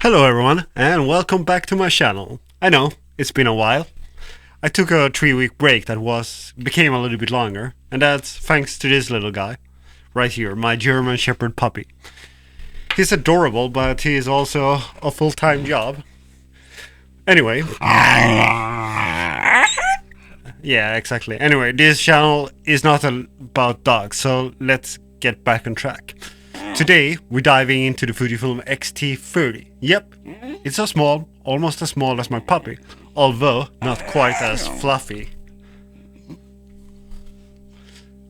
Hello everyone, and welcome back to my channel. I know, it's been a while. I took a 3-week break that became a little bit longer, and that's thanks to this little guy, right here, my German Shepherd puppy. He's adorable, but he is also a full-time job. Anyway. Yeah, exactly. Anyway, this channel is not about dogs, so let's get back on track. Today, we're diving into the Fujifilm X-T30. Yep, it's so small, almost as small as my puppy, although not quite as fluffy.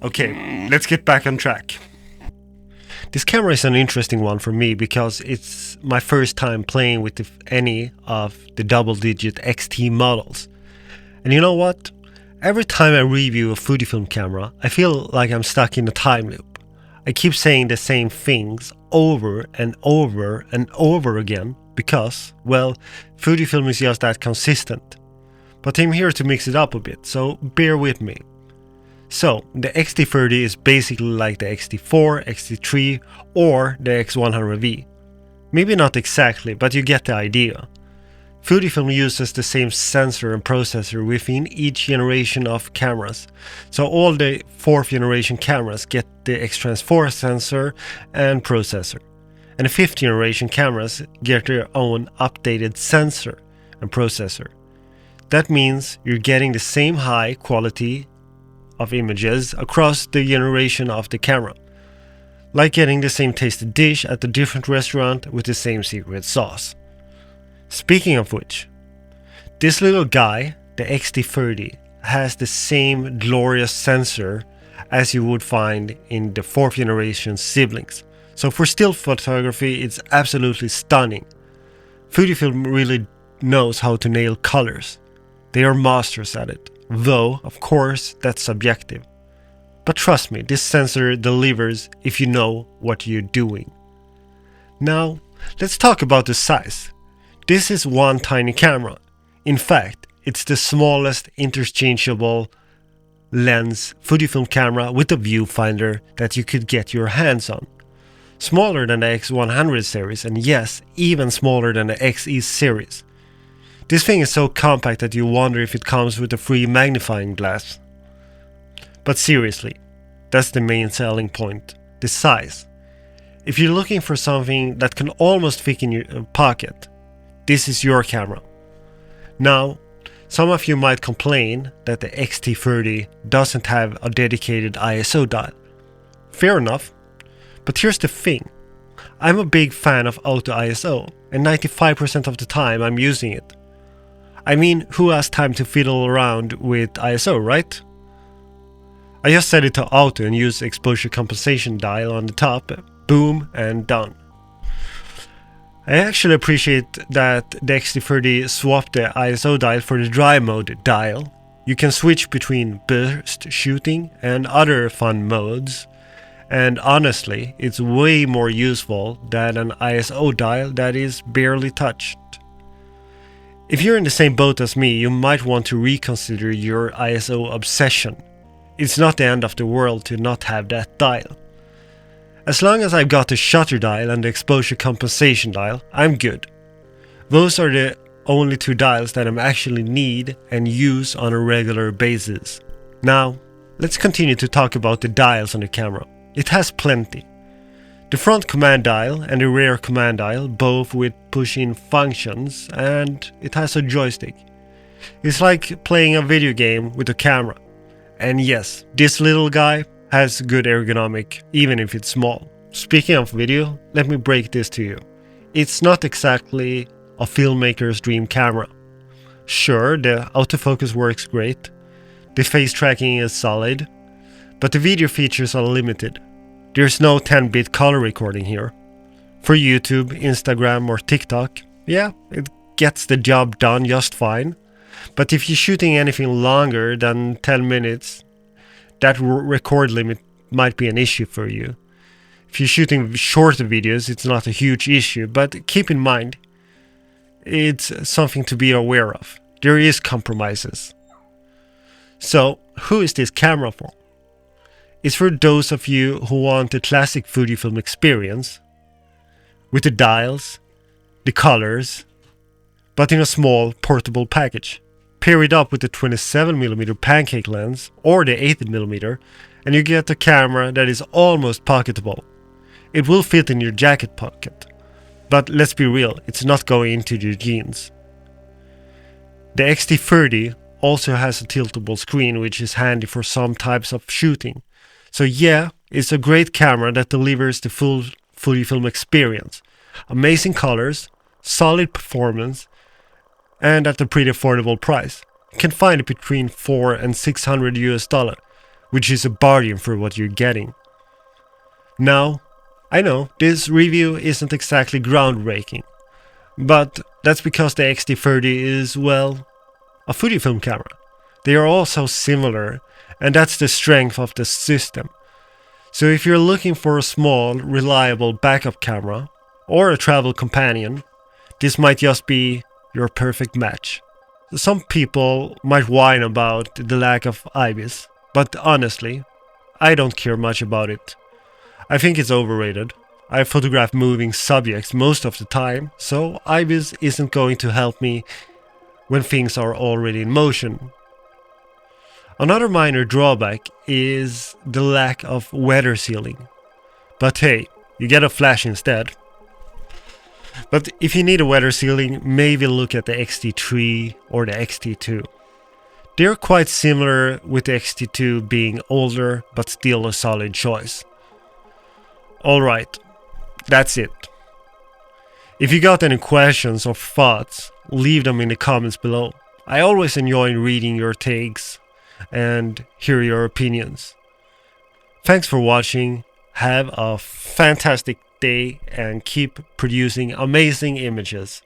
Okay, let's get back on track. This camera is an interesting one for me because it's my first time playing with any of the double-digit XT models. And you know what? Every time I review a Fujifilm camera, I feel like I'm stuck in a time loop. I keep saying the same things over and over and over again because, well, Fujifilm is just that consistent. But I'm here to mix it up a bit, so bear with me. So, the X-T30 is basically like the X-T4, X-T3 or the X100V. Maybe not exactly, but you get the idea. Fujifilm uses the same sensor and processor within each generation of cameras. So all the 4th generation cameras get the X-Trans4 sensor and processor. And the 5th generation cameras get their own updated sensor and processor. That means you're getting the same high quality of images across the generation of the camera. Like getting the same tasted dish at a different restaurant with the same secret sauce. Speaking of which, this little guy, the X-T30, has the same glorious sensor as you would find in the 4th generation siblings. So for still photography, it's absolutely stunning. Fujifilm really knows how to nail colors. They are masters at it, though, of course, that's subjective. But trust me, this sensor delivers if you know what you're doing. Now, let's talk about the size. This is one tiny camera. In fact, it's the smallest interchangeable lens Fujifilm camera with a viewfinder that you could get your hands on. Smaller than the X100 series, and yes, even smaller than the XE series. This thing is so compact that you wonder if it comes with a free magnifying glass. But seriously, that's the main selling point, the size. If you're looking for something that can almost fit in your pocket, this is your camera. Now, some of you might complain that the X-T30 doesn't have a dedicated ISO dial. Fair enough, but here's the thing. I'm a big fan of auto ISO, and 95% of the time I'm using it. I mean, who has time to fiddle around with ISO, right? I just set it to auto and use exposure compensation dial on the top, boom, and done. I actually appreciate that the X-T30 swapped the ISO dial for the dry mode dial. You can switch between burst shooting and other fun modes, and honestly, it's way more useful than an ISO dial that is barely touched. If you're in the same boat as me, you might want to reconsider your ISO obsession. It's not the end of the world to not have that dial. As long as I've got the shutter dial and the exposure compensation dial, I'm good. Those are the only 2 dials that I actually need and use on a regular basis. Now, let's continue to talk about the dials on the camera. It has plenty. The front command dial and the rear command dial, both with push-in functions, and it has a joystick. It's like playing a video game with a camera. And yes, this little guy has good ergonomic, even if it's small. Speaking of video, let me break this to you. It's not exactly a filmmaker's dream camera. Sure, the autofocus works great, the face tracking is solid, but the video features are limited. There's no 10-bit color recording here. For YouTube, Instagram or TikTok, yeah, it gets the job done just fine. But if you're shooting anything longer than 10 minutes, that record limit might be an issue for you. If you're shooting shorter videos, it's not a huge issue, but keep in mind, it's something to be aware of. There is compromises. So, who is this camera for? It's for those of you who want the classic Fujifilm experience, with the dials, the colors, but in a small portable package. Pair it up with the 27mm pancake lens or the 80mm and you get a camera that is almost pocketable. It will fit in your jacket pocket, but let's be real, it's not going into your jeans. The X-T30 also has a tiltable screen, which is handy for some types of shooting. So yeah, it's a great camera that delivers the full Fujifilm experience. Amazing colors, solid performance, and at a pretty affordable price. You can find it between $400 and $600 which is a bargain for what you're getting. Now, I know this review isn't exactly groundbreaking, but that's because the X-T30 is, well, a Fujifilm camera. They are all so similar, and that's the strength of the system. So if you're looking for a small, reliable backup camera, or a travel companion, this might just be your perfect match. Some people might whine about the lack of IBIS, but honestly, I don't care much about it. I think it's overrated. I photograph moving subjects most of the time, so IBIS isn't going to help me when things are already in motion. Another minor drawback is the lack of weather sealing. But hey, you get a flash instead. But if you need a weather sealing, maybe look at the X-T3 or the X-T2. They're quite similar, with the X-T2 being older but still a solid choice. Alright, that's it. If you got any questions or thoughts, leave them in the comments below. I always enjoy reading your takes and hear your opinions. Thanks for watching, have a fantastic day and keep producing amazing images.